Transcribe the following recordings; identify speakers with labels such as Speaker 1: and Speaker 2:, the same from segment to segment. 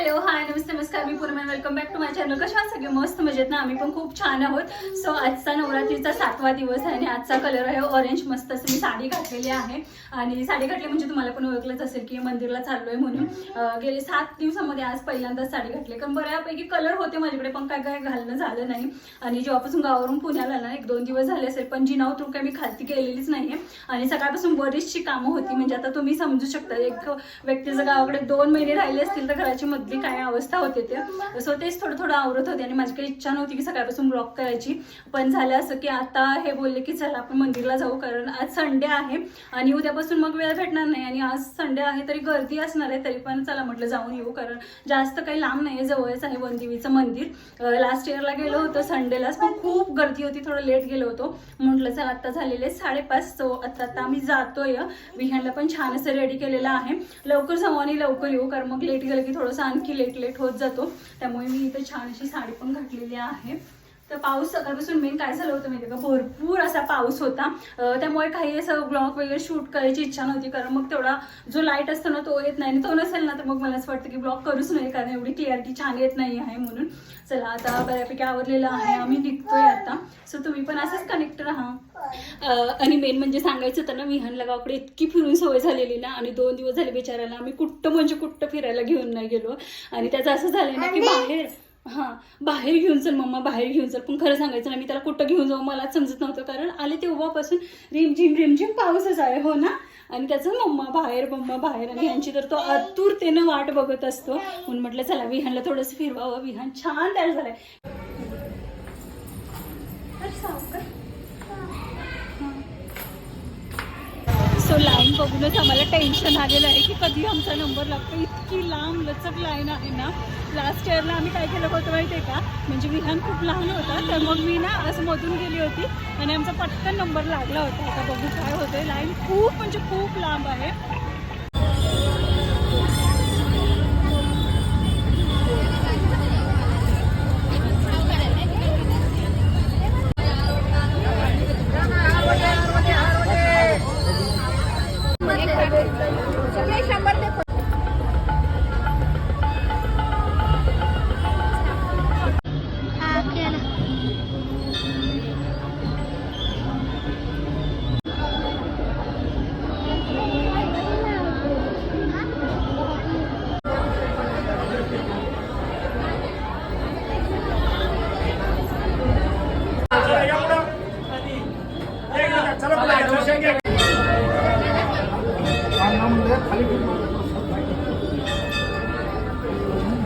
Speaker 1: Hello hi नमस्ते नमस्कार, मी Poonam, welcome back to my channel. कशा आहात सगळे? मस्त मजेत ना? आम्ही पण खूप छान आहोत. सो आजचा नवरात्रीचा 7वा दिवस आहे आणि आजचा कलर आहे ऑरेंज. मस्त असं मी साडी घातलेली आहे आणि साडी घातली म्हणजे तुम्हाला पण ओळखलंच असेल की मंदिरला चाललोय म्हणून. गेले 7 दिवसामध्ये आज पहिल्यांदाच साडी घातली, कारण बऱ्यापैकी कलर होते माझ्याकडे पण काय घालणं झालं नाही. आणि जेव्हापासून गावावरून पुण्याला ना 1-2 दिवस झाले असेल, पण जिना उतरून काय मी खालती गेलेलीच नाहीये. आणि सकाळपासून बरीचशी कामं होती, म्हणजे आता तुम्ही समजू शकता एक व्यक्तीचं गावाकडे 2 महिने राहिले असतील तर घराची मधली काय अवस्था होते ते. सो तेच थोडं आवरत होते आणि माझी काही इच्छा नव्हती की सकाळपासून ब्लॉग करायची, पण झालं असं की आता हे बोलले की चला आपण मंदिरला जाऊ, कारण आज संडे आहे आणि उद्यापासून मग वेळ भेटणार नाही. आणि आज संडे आहे तरी गर्दी असणार आहे, तरी पण चला म्हटलं जाऊन येऊ, कारण जास्त काही लांब नाही आहे, जवळच आहे वनदेवीचं मंदिर. लास्ट इयरला गेलो होतो संडेलाच, पण खूप गर्दी होती, थोडं लेट गेलो होतो. म्हटलं चला आता झालेले 5:30. सो आता आम्ही जातोय. विहानला पण छान असं रेडी केलेलं आहे. लवकर जाऊ आणि लवकर येऊ, कारण मग लेट गेलं की थोडंसं आणखी लेट होत जातो. त्यामुळे मी इथे छान अशी साडी पण घातलेली आहे. तर पाऊस सकाळपासून मेन काय झालं होतं माहिती का, भरपूर असा पाऊस होता. त्यामुळे काही असं ब्लॉग वगैरे शूट करायची इच्छा नव्हती, कारण मग तेवढा जो लाईट असतो ना तो येत नाही, आणि तो नसेल ना तर मग मला असं वाटतं की ब्लॉग करूच नाही, कारण एवढी क्लिअरिटी छान येत नाही आहे. म्हणून चला आता बऱ्यापैकी आवरलेलं आहे, आम्ही निघतोय आता. सो तुम्ही पण असंच कनेक्ट राहा. आणि मेन म्हणजे सांगायचं तर ना, विहानला गावाकडे इतकी फिरून सवय झालेली ना, आणि 2 दिवस झाले बिचारायला आम्ही कुठं फिरायला घेऊन नाही गेलो. आणि त्याचं असं झालंय ना की बाहेर घेऊन चल मम्मा, बाहेर घेऊन चल, पण खरं सांगायचं ना मी त्याला कुठं घेऊन जाऊ मलाच समजत नव्हतं, कारण आले तेव्हापासून रिमझिम पाऊसच आहे हो ना. आणि त्याचं मम्मा बाहेर आणि ह्यांची तर तो आतुरतेनं वाट बघत असतो. म्हणून म्हटलं चला विहानला थोडंसं फिरवावं. विहान छान तयार झालंय. सो लाईन बघूनच आम्हाला टेन्शन आलेलं आहे की कधी आमचा नंबर लागतो. इतकी लांब लचक लाईन आहे ना. लास्ट इयरला आम्ही काय केलं होतं माहिती आहे का, म्हणजे विहान खूप लहान होता, तर मग मी ना असं मधून गेली होती आणि आमचा पटकन नंबर लागला होता. आता बघू काय होतंय. लाईन खूप म्हणजे खूप लांब आहे.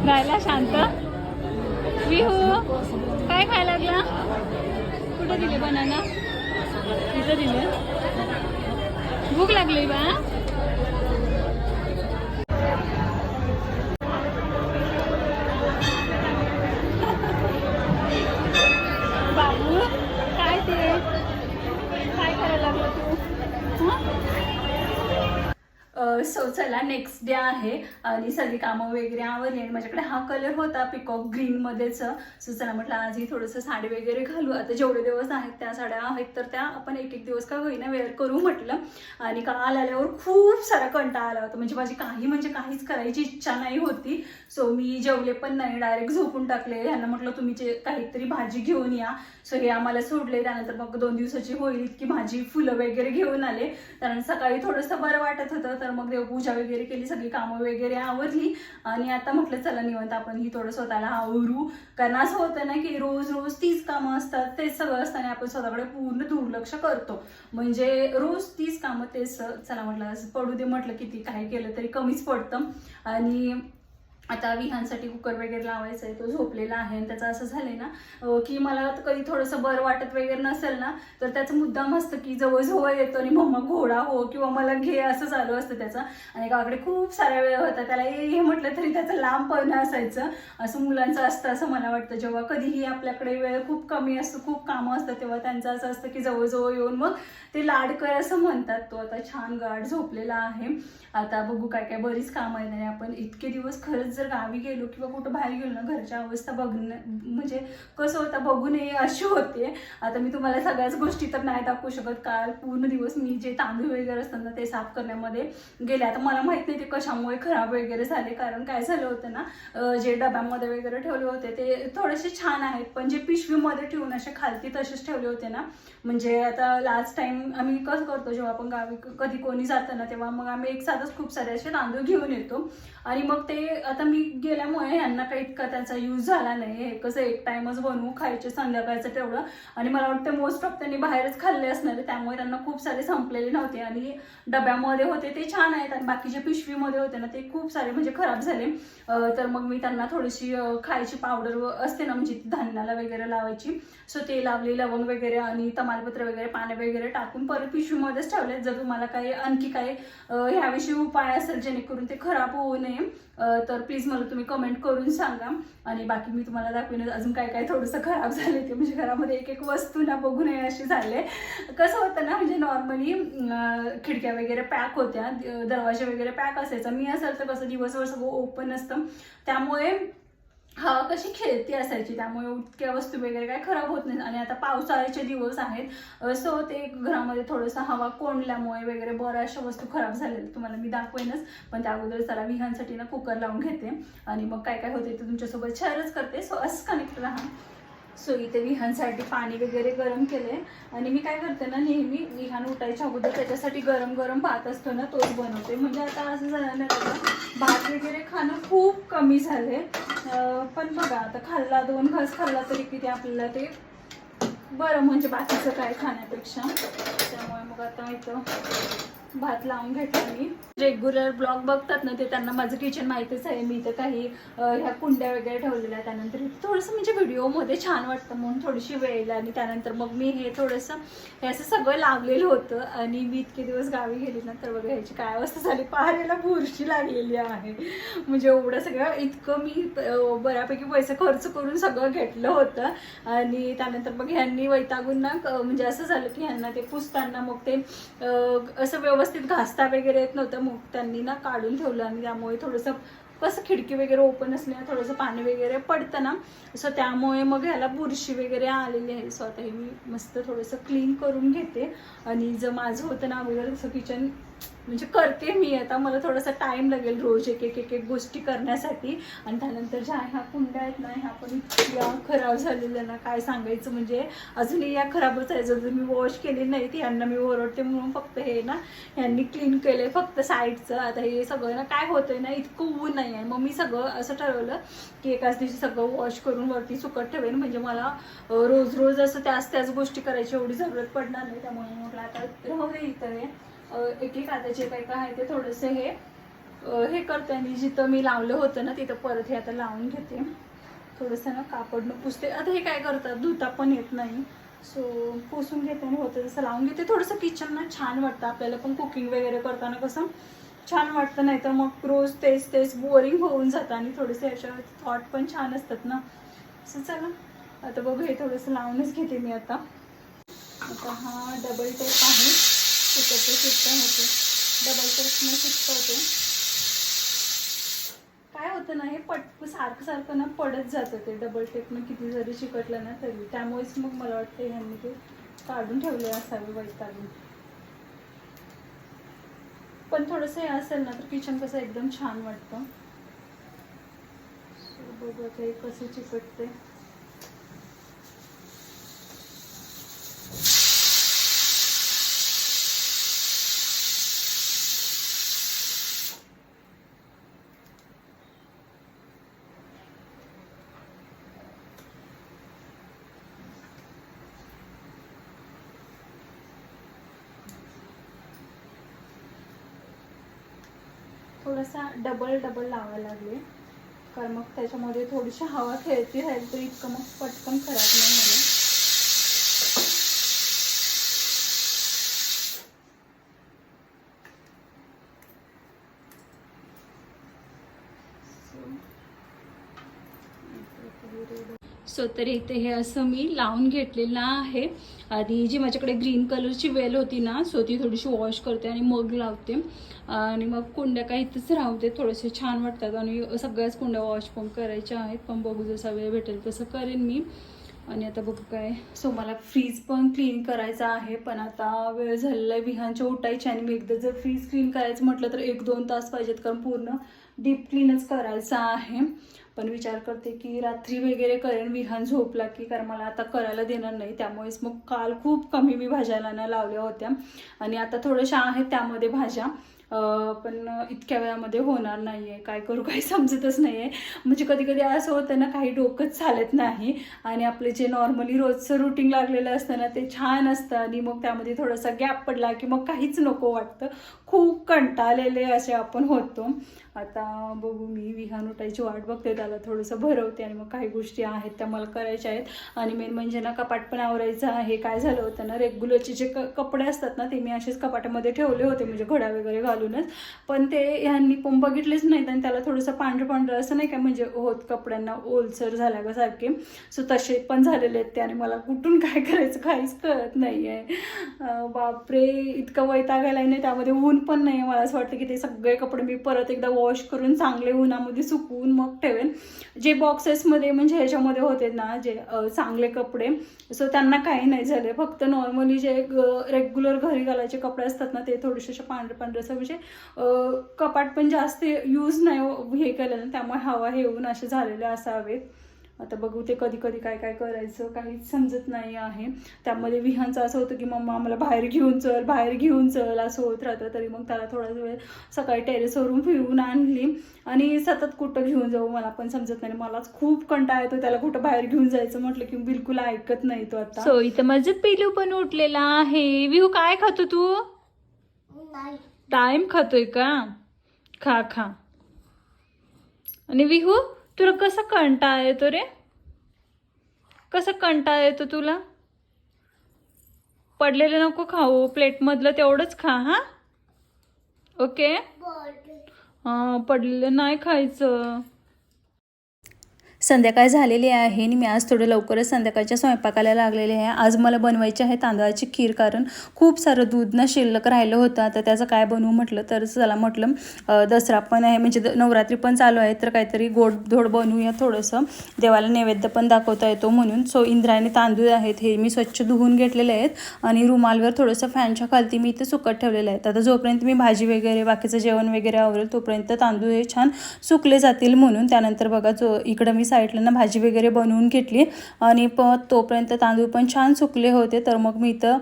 Speaker 1: राहिला शांत. विहू काय खायला लागला? कुठे दिले बनाना? इथं दिले. भूक लागली बा. बाबू काय ते काय करायला लागलं तू? सो चला नेक्स्ट डे आहे आणि सगळी कामं वगैरे आवरली आणि माझ्याकडे हा कलर होता पिकॉक ग्रीन मध्येच. सो चला म्हटलं आजही थोडंसं साडी वगैरे घालू. आता जेवढे दिवस आहेत त्या साड्या आहेत तर त्या आपण एक दिवस का होईना वेअर करू म्हटलं. आणि काल आल्यावर खूप सारा कंटाळा आला होता, म्हणजे माझी काहीच करायची इच्छा नाही होती. सो मी जेवले पण नाही, डायरेक्ट झोपून टाकले. ह्यांना म्हटलं तुम्ही काहीतरी भाजी घेऊन या. सो हे आम्हाला सोडले. त्यानंतर मग 2 दिवसाची होईल इतकी भाजी फुलं वगैरे घेऊन आले, कारण सकाळी थोडंसं बरं वाटत होतं. तर मग देवपूजा वगैरे केली, सगळी कामं वगैरे आवरली आणि आता म्हटलं चला निवांत आपण ही थोडं स्वतःला आवरू. कारण असं होतं ना की रोज तीच कामं असतात, तेच सगळं असताना आपण स्वतःकडे पूर्ण दुर्लक्ष करतो. म्हणजे रोज तीच कामं तेच. चला म्हटलं असं पडू दे, म्हटलं किती काही केलं तरी कमीच पडतं. आणि आता विहानसाठी कुकर वगैरे लावायचा आहे, तो झोपलेला आहे. आणि त्याचं असं झालंय ना की मला कधी थोडंसं बरं वाटत वगैरे नसेल ना तर त्याचं मुद्दाम असतं की जवळ येतो आणि मम्मा घोडा हो किंवा मला घे, असं चालू असतं त्याचं. आणि गावाकडे खूप सारा वेळ होता त्याला हे म्हटलं तरी त्याचं लांबपणं असायचं. असं मुलांचं असतं असं मला वाटतं. जेव्हा कधीही आपल्याकडे वेळ खूप कमी असतो, खूप कामं असतं, तेव्हा त्यांचं असं असतं की जवळ येऊन मग ते लाडकं असं म्हणतात. तो आता छान गाढ झोपलेला आहे. आता बघू काय बरीच कामं आहेत आणि आपण इतके दिवस खरंच जर गावी गेलो किंवा कुठं बाहेर गेलो ना, घरची अवस्था म्हणजे कसं होतं बघू नये अशी होते. आता मी तुम्हाला सगळ्याच गोष्टी तर नाही दाखवू शकत. काल पूर्ण दिवस मी जे तांदूळ वगैरे असतात ना ते साफ करण्यामध्ये गेले. आता मला माहित नाही ते कशामुळे खराब वगैरे झाले, कारण काय झालं होतं ना, जे डब्यामध्ये वगैरे ठेवले होते ते थोडेसे छान आहेत, पण जे पिशवीमध्ये ठेवून असे खालती तसेच ठेवले होते ना, म्हणजे आता लास्ट टाइम आम्ही कसं करतो, जेव्हा आपण गावी कधी कोणी जातं ना तेव्हा मग आम्ही एक साथच खूप सारे असे तांदूळ घेऊन येतो. आणि मग ते आता मी गेल्यामुळे यांना काही इतका त्याचा यूज झाला नाही. हे कसं एक टाइमच बनवू खायचे संध्याकाळचं तेवढं, आणि मला वाटतं मोस्ट ऑफ त्यांनी बाहेरच खाल्ले असणार, त्यामुळे त्यांना खूप सारे संपलेले नव्हते. आणि डब्यामध्ये होते ते छान आहेत, आणि बाकीचे पिशवीमध्ये होते ना ते खूप सारे म्हणजे खराब झाले. तर मग मी त्यांना थोडीशी खायची पावडर असते ना, म्हणजे धान्याला वगैरे लावायची, सो ते लावले, लवंग वगैरे आणि तमालपत्र वगैरे पाणी वगैरे टाकून परत पिशवीमध्येच ठेवले. जर तुम्हाला काही आणखी काही ह्याविषयी उपाय असेल जेणेकरून ते खराब होऊ नये तर प्लीज मला तुम्ही कमेंट करून सांगा. आणि बाकी मी तुम्हाला दाखवेन अजून काय काय थोडंसं खराब झाले ते, म्हणजे घरामध्ये एक एक वस्तू ना बघू नये अशी झाले. कसं होतं ना, म्हणजे नॉर्मली खिडक्या वगैरे पॅक होत्या, दरवाजे वगैरे पॅक असायचा. मी असेल तर कसं दिवसभर सगळं ओपन असतं, त्यामुळे हवा कशी खेळती असायची, त्यामुळे इतक्या वस्तू वगैरे काय खराब होत नाही. आणि आता पावसाळ्याचे दिवस आहेत, सो ते घरामध्ये थोडंसं हवा कोंडल्यामुळे वगैरे बऱ्याचशा वस्तू खराब झालेल्या तुम्हाला मी दाखवेनच. पण त्या अगोदर चला विहांसाठी ना कुकर लावून घेते, आणि मग काय काय होते ते तुमच्यासोबत शेअरच करते. सो असं कनेक्ट राहा. सो इथे विहांसाठी पाणी वगैरे गरम केले, आणि मी काय करते ना, नेहमी विहान उठायच्या अगोदर त्याच्यासाठी गरम गरम भात असतो ना तोच बनवते. म्हणजे आता असं झालं ना, भात वगैरे खाणं खूप कमी झाले. पण बघा आता खाल्ला 2 घास खाल्ला तरी किती आपल्याला ते बरं, म्हणजे बाकीचं काय खाण्यापेक्षा. त्यामुळे मग आता इथं भात लावून घेते. मी रेग्युलर ब्लॉग बघतात ना ते त्यांना माझं किचन माहितीच आहे. मी तर काही ह्या कुंड्या वगैरे ठेवलेल्या, त्यानंतर थोडंसं म्हणजे व्हिडिओमध्ये छान वाटतं म्हणून थोडीशी वेळ. आणि त्यानंतर मग मी हे थोडंसं हे असं सगळं लावलेलं होतं. आणि मी इतके दिवस गावी गेली ना तर बघा ह्याची काय अवस्था झाली, पाहायला बुरशी लागलेली आहे. म्हणजे एवढं सगळं इतकं मी बऱ्यापैकी पैसे खर्च करून सगळं घेतलं होतं. आणि त्यानंतर मग ह्यांनी वैतागून ना, म्हणजे असं झालं की ह्यांना ते पुसताना मग ते असं व्यवस्थित घासता वगैरे येत नव्हतं. मग त्यांनी ना काढून ठेवलं, आणि त्यामुळे थोडंसं कसं खिडकी वगैरे ओपन असल्याने थोडंसं पाणी वगैरे पडतं ना, सो त्यामुळे मग ह्याला बुरशी वगैरे आलेली आहे. सो आता हे मी मस्त थोडंसं क्लीन करून घेते. आणि जर माझं होतं ना अगोदर तसं किचन म्हणजे करते मी, आता मला थोडासा टाइम लागेल रोज एक एक एक एक गोष्टी करण्यासाठी. आणि त्यानंतर ज्या ह्या कुंड्या आहेत ना ह्या पण इतक्या खराब झालेल्या ना काय सांगायचं, म्हणजे अजूनही या खराबच आहे. जर मी वॉश केली नाही ती यांना मी ओरडते म्हणून फक्त हे ना यांनी क्लीन केले फक्त साईडचं. आता हे सगळं ना काय होतंय ना, इतकं ऊन नाही आहे. मग मी सगळं असं ठरवलं की एकाच दिवशी सगळं वॉश करून वरती सुकत ठेवेन, म्हणजे मला रोज रोज असं त्याच गोष्टी करायची एवढी जरूरत पडणार नाही. त्यामुळे म्हटलं आता राहू दे इतर एक एक आता जे काही काय आहे ते थोडंसं हे करते. आणि जिथं मी लावलं होतं ना तिथं परत हे आता लावून घेते. थोडंसं ना कापडनं पुसते. आता हे काय करतात धुता पण येत नाही, सो पुसून घेते आणि होतं तसं लावून घेते. थोडंसं किचन ना छान वाटतं आपल्याला पण, कुकिंग वगैरे करताना कसं छान वाटतं. नाही तर मग रोज तेच बोरिंग होऊन जातं, आणि थोडेसे याच्यावर थॉट पण छान असतात ना. असं चला आता बघू, हे थोडंसं लावूनच घेते मी आता. हा डबल टेप आहे, सुकते होते, डबल टेपनं होते. काय होतं ना हे सारखं ना पडत जातं ते डबल टेपनं, किती जरी चिकटलं ना तरी. त्यामुळेच मग मला वाटतं ह्यांनी ते काढून ठेवले असावे वैतागून. पण थोडंसं हे असेल ना तर किचन कसं एकदम छान वाटतं. बघू ते कसं चिकटते. थोडासा डबल लावायला लागले, कारण मग त्याच्यामध्ये थोडीशी हवा खेळती राहील तर इतकं मग पटकन खराब नाही होणार. सो तर इथे हे असं मी लावून घेतलेलं आहे आणि जी माझ्याकडे ग्रीन कलरची वेल होती ना, सो ती थोडीशी वॉश करते आणि मग लावते आणि मग कुंड्या काही इथंच राहते, थोडेसे छान वाटतात आणि सगळ्याच कुंड्या वॉश पण करायच्या आहेत, पण बघू जसा वेळ भेटेल तसं करेन मी. आणि आता बघू काय, सो मला फ्रीज पण क्लीन करायचं आहे, पण आता वेळ झालेला आहे विहानच्या उठायची आणि मी एकदा जर फ्रीज क्लीन करायचं म्हटलं तर 1-2 तास पाहिजेत, कारण पूर्ण डीप क्लीनच करायचं आहे. पण विचार करते की रात्री वगैरे करेन विहान झोपला की, कारण मला आता करायला देणार नाही, त्यामुळेच मग काल खूप कमी मी भाज्याला लावल्या होत्या आणि आता थोड्याशा आहेत त्यामध्ये भाज्या, पण इतक्या वेळामध्ये होणार नाही आहे. काय करू काही समजतच नाही आहे. म्हणजे कधी कधी असं होतं ना, काही डोकंच चालत नाही आणि आपले जे नॉर्मली रोजचं रुटीन लागलेलं असतं ना ते छान असतं आणि मग त्यामध्ये थोडासा गॅप पडला की मग काहीच नको वाटतं, खूप कंटाळलेले असे आपण होतो. आता बघू, मी विहान उठायची वाट बघते, त्याला थोडंसं भरवते आणि मग काही गोष्टी आहेत त्या मला करायच्या आहेत आणि मेन म्हणजे ना कपाट पण आवरायचं आहे. काय झालं होतं ना, रेग्युलरचे जे कपडे असतात ना ते मी असेच कपाटामध्ये ठेवले होते, म्हणजे घड्या वगैरे घालूनच, पण ते ह्यांनी पण बघितलेच नाहीत आणि त्याला थोडंसं पांढरं असं नाही का म्हणजे होत कपड्यांना ओलसर झाल्यासारखे, सो तसे पण झालेले आहेत ते आणि मला कुठून काय करायचं काहीच कळत नाही आहे. बापरे, इतकं वैताग आलाय नाही, त्यामध्ये ऊन पण नाही आहे. मला असं वाटतं की ते सगळे कपडे मी परत एकदा वॉश करून चांगले उन्हामध्ये सुकवून मग ठेवेन. जे बॉक्सेसमध्ये म्हणजे ह्याच्यामध्ये होते ना जे चांगले कपडे, सो त्यांना काही नाही झाले, फक्त नॉर्मली जे रेग्युलर घरी घालायचे कपडे असतात ना ते थोडेसे पांढरे असं, म्हणजे कपाट पण जास्त यूज नाही हे केलं ना, त्यामुळे हवा हे येऊन असे झालेले असावेत. आता बघू ते कधी कधी काय काय करायचं काहीच समजत नाही आहे. त्यामध्ये विहानचं असं होतं की मम्मा मला बाहेर घेऊन चल असं होत राहतं, तरी मग त्याला थोडा वेळ सकाळी टेरेसवरून फिरवून आणली आणि सतत कुठं घेऊन जाऊ मला पण समजत नाही. मलाच खूप कंटाळा येतो त्याला कुठं बाहेर घेऊन जायचं म्हटलं की बिलकुल ऐकत नाही तो. आता सो इथं माझं पिलू पण उठलेला आहे. विहू काय खातो तू? टाइम खातोय का? खा खा. आणि विहू तुला कसा कंटाळा येतो रे? कसा कंटाळा येतो तुला? पडलेलं नको खाऊ, प्लेटमधलं तेवढंच खा. हा ओके, हां पडलेलं नाही खायचं. संध्याकाळ झालेली आहे आणि मी आज थोडं लवकरच संध्याकाळच्या स्वयंपाकाला लागलेले आहे. आज मला बनवायची आहे तांदळाची खीर, कारण खूप सारं दूध ना शिल्लक राहिलं होतं. आता त्याचं काय बनवू म्हटलं तर चला म्हटलं दसरा पण आहे, म्हणजे नवरात्री पण चालू आहे, तर काहीतरी गोडधोड बनवूया, थोडंसं देवाला नैवेद्य पण दाखवता येतो म्हणून. सो इंद्रायणी तांदूळ आहेत, हे मी स्वच्छ धुवून घेतलेले आहेत आणि रुमालवर थोडंसं फॅनच्या खालती मी इथे सुकत ठेवलेलं आहे. आता जोपर्यंत मी भाजी वगैरे बाकीचं जेवण वगैरे आवरेल तोपर्यंत तांदूळ हे छान सुकले जातील म्हणून. त्यानंतर बघा इकडं मी साईडला ना भाजी वगैरे बनवून घेतली आणि तोपर्यंत तांदूळ पण छान सुकले होते. तर मग मी इथं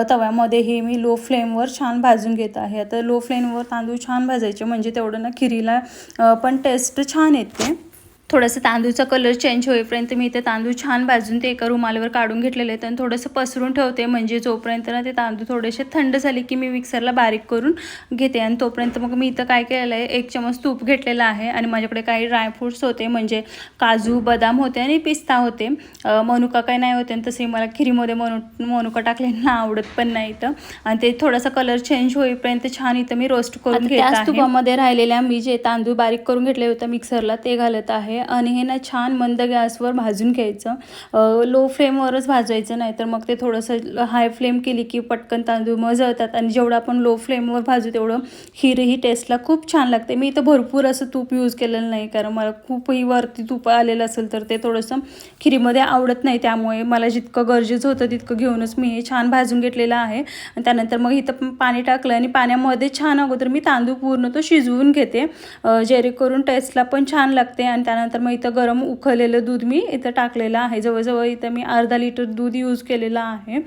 Speaker 1: तव्यामध्ये हे मी लो फ्लेमवर छान भाजून घेत आहे. आता लो फ्लेमवर तांदूळ छान भाजायचे, म्हणजे तेवढं ना खिरीला पण टेस्ट छान येते. थोडंसं तांदूळचा कलर चेंज होईपर्यंत मी इथे तांदूळ छान भाजून ते एका रुमालावर काढून घेतलेले आहेत आणि थोडंसं पसरून ठेवते, म्हणजे जोपर्यंत ना ते तांदूळ थोडेसे थंड झाले की मी मिक्सरला बारीक करून घेते. आणि तोपर्यंत मग मी इथं काय केलेलं आहे, 1 चमच तूप घेतलेला आहे आणि माझ्याकडे काही ड्रायफ्रूट्स होते, म्हणजे काजू बदाम होते आणि पिस्ता होते. मनुका काही नाही होते आणि तसे मला खिरीमध्ये मनुका टाकलेला आवडत पण नाही इथं. आणि ते थोडासा कलर चेंज होईपर्यंत छान इथं मी रोस्ट करून घेत आहे. तुपामध्ये राहिलेल्या मी जे तांदूळ बारीक करून घेतले होते मिक्सरला ते घालत आहे आणि हे ना छान मंद गॅसवर भाजून घ्यायचं. लो फ्लेमवरच भाजायचं, नाही तर मग ते थोडंसं हाय फ्लेम केली की पटकन तांदूळ मग जळतात आणि जेवढं आपण लो फ्लेमवर भाजू तेवढं खीर ही टेस्टला खूप छान लागते. मी इथं भरपूर असं तूप यूज केलेलं नाही, कारण मला खूपही वरती तूप आलेलं असेल तर ते थोडंसं खिरीमध्ये आवडत नाही, त्यामुळे मला जितकं गरजेचं होतं तितकं घेऊनच मी हे छान भाजून घेतलेलं आहे. आणि त्यानंतर मग इथं पाणी टाकलं आणि पाण्यामध्ये छान अगोदर मी तांदूळ पूर्ण तो शिजवून घेते, जेणेकरून टेस्टला पण छान लागते. आणि त्यानंतर मग इथं गरम उकळलेलं दूध मी इथं टाकलेलं आहे. जवळजवळ इथं मी अर्धा लिटर दूध यूज केलेलं आहे.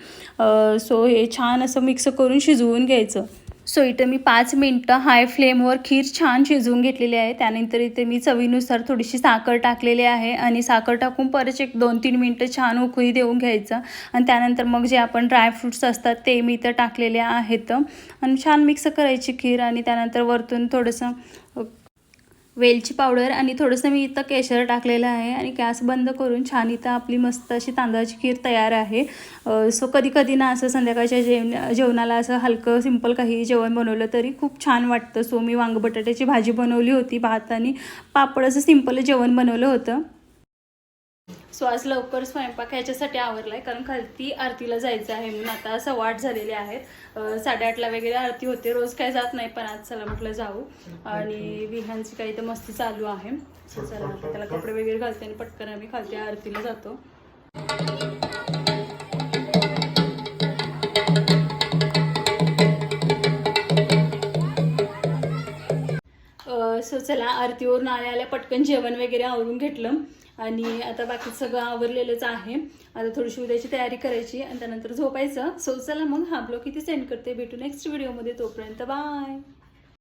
Speaker 1: सो हे छान असं मिक्स करून शिजवून घ्यायचं. सो इथं मी 5 मिनटं हाय फ्लेमवर खीर छान शिजवून घेतलेली आहे. त्यानंतर इथे मी चवीनुसार थोडीशी साखर टाकलेली आहे आणि साखर टाकून परत एक 2-3 मिनटं छान उकळी देऊन घ्यायचं. आणि त्यानंतर मग जे आपण ड्रायफ्रूट्स असतात ते मी इथं टाकलेले आहेत आणि छान मिक्स करायची खीर. आणि त्यानंतर वरतून थोडंसं वेलची पावडर आणि थोडंसं मी इथं केशर टाकलेलं आहे आणि गॅस बंद करून छान इथं आपली मस्त अशी तांदळाची खीर तयार आहे. सो कधी कधी ना असं संध्याकाळच्या जेवणाला असं हलकं सिंपल काही जेवण बनवलं तरी खूप छान वाटतं. सो मी वांग बटाट्याची भाजी बनवली होती, भात आणि पापड असं सिंपल जेवण बनवलं होतं. सो आज लवकर स्वयंपाक ह्याच्यासाठी आवरलाय कारण खालती आरतीला जायचं आहे म्हणून. आता 8:15 झालेले आहेत. 8:30ला वगैरे आरती होते, रोज काय जात नाही पण आज चला म्हटलं जाऊ. आणि विहानची काही तर मस्ती चालू आहे. सो चला आता त्याला कपडे वगैरे घालते आणि पटकन आम्ही खालती आरतीला जातो. सो चला आरतीवरून आल्या पटकन जेवण वगैरे आवरून घेतलं आणि आता बाकी सगळं आवरलेलंच आहे. आता थोडीशी उद्याची तयारी करायची आणि त्यानंतर झोपायचं. सो चला मग हा ब्लॉग इथे सेंड करते. भेटू नेक्स्ट व्हिडिओमध्ये, तोपर्यंत बाय.